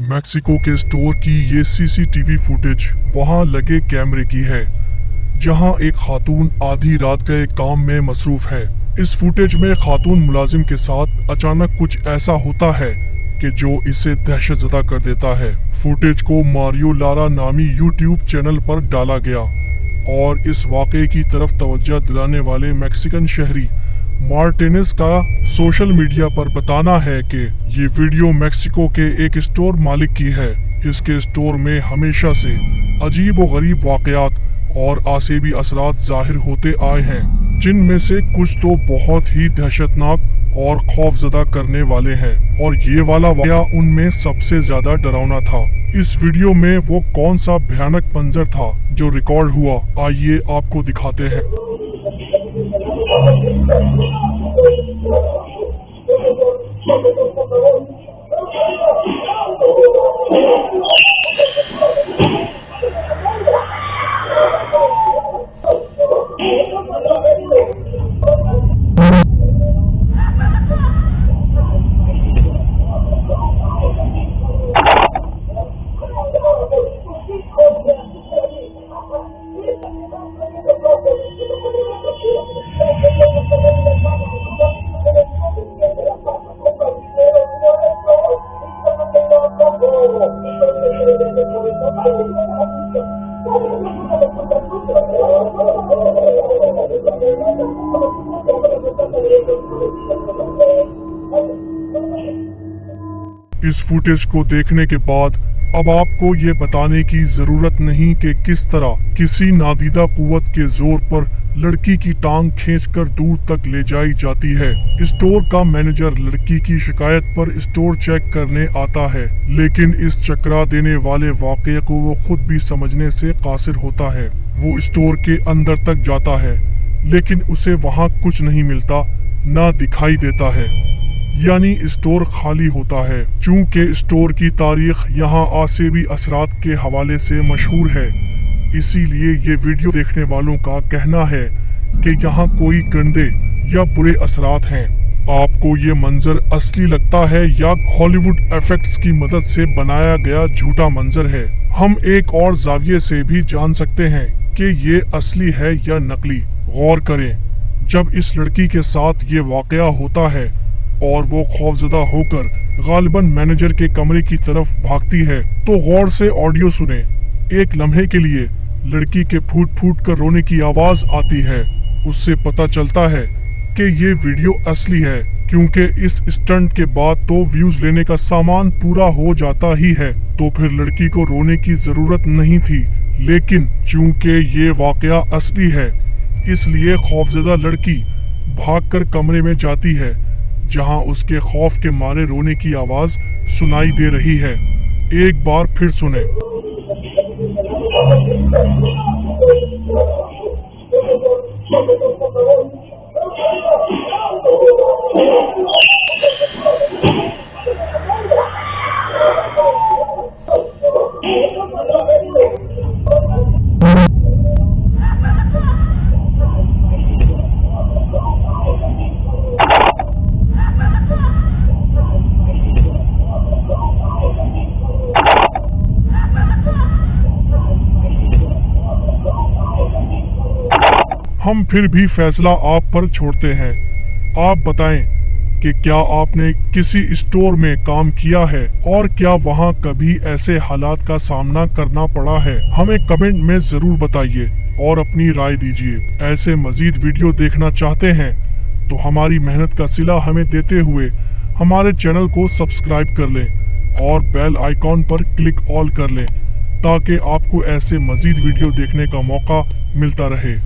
Mexico के store की ये सीसीटीवी फुटेज वहां लगे कैमरे की है, जहां एक खातून आधी रात गए काम में मसरूफ है। इस फुटेज में खातून मुलाजिम के साथ अचानक कुछ ऐसा होता है कि जो इसे दहशतज़दा कर देता है। फुटेज को मारियो लारा नामी यूट्यूब चैनल पर डाला गया और इस वाक़े की तरफ तवज्जो दिलाने वाले मैक्सिकन शहरी मार्टिनेज का सोशल मीडिया पर बताना है कि ये वीडियो मैक्सिको के एक स्टोर मालिक की है। इसके स्टोर में हमेशा से अजीब व गरीब वाक़यात और आसेबी असरात जाहिर होते आए हैं, जिनमें से कुछ तो बहुत ही दहशतनाक और खौफजदा करने वाले हैं, और ये वाला वाक़या उनमें सबसे ज्यादा डरावना था। इस वीडियो में वो कौन सा भयानक मंजर था जो रिकॉर्ड हुआ, आइए आपको दिखाते हैं। इस फुटेज को देखने के बाद अब आपको ये बताने की जरूरत नहीं कि किस तरह किसी नादीदा कुव्वत के जोर पर लड़की की टांग खींचकर दूर तक ले जाई जाती है। स्टोर का मैनेजर लड़की की शिकायत पर स्टोर चेक करने आता है, लेकिन इस चकरा देने वाले वाक़ये को वो खुद भी समझने से कासिर होता है। वो स्टोर के अंदर तक जाता है, लेकिन उसे वहाँ कुछ नहीं मिलता, ना दिखाई देता है, यानी स्टोर खाली होता है। चूंकि स्टोर की तारीख यहाँ आसेबी असरात के हवाले से मशहूर है, इसीलिए ये वीडियो देखने वालों का कहना है कि यहाँ कोई गंदे या बुरे असरात हैं। आपको ये मंजर असली लगता है या हॉलीवुड इफेक्ट्स की मदद से बनाया गया झूठा मंजर है? हम एक और जाविये से भी जान सकते हैं कि ये असली है या नकली। गौर करें, जब इस लड़की के साथ ये वाक़या होता है और वो खौफजदा होकर गालिबन मैनेजर के कमरे की तरफ भागती है, तो गौर से ऑडियो सुने। एक लम्हे के लिए लड़की के फूट फूट कर रोने की आवाज आती है। उससे पता चलता है कि ये वीडियो असली है, क्योंकि इस स्टंट के बाद तो व्यूज लेने का सामान पूरा हो जाता ही है, तो फिर लड़की को रोने की जरूरत नहीं थी। लेकिन चूंकि ये वाक़या असली है, इसलिए खौफजदा लड़की भागकर कमरे में जाती है, जहां उसके खौफ के मारे रोने की आवाज सुनाई दे रही है। एक बार फिर सुने। हम फिर भी फैसला आप पर छोड़ते हैं। आप बताएं कि क्या आपने किसी स्टोर में काम किया है और क्या वहां कभी ऐसे हालात का सामना करना पड़ा है? हमें कमेंट में जरूर बताइए और अपनी राय दीजिए। ऐसे मजीद वीडियो देखना चाहते हैं तो हमारी मेहनत का सिला हमें देते हुए हमारे चैनल को सब्सक्राइब कर लें और बेल आइकॉन पर क्लिक ऑल कर लें, ताकि आपको ऐसे मजीद वीडियो देखने का मौका मिलता रहे।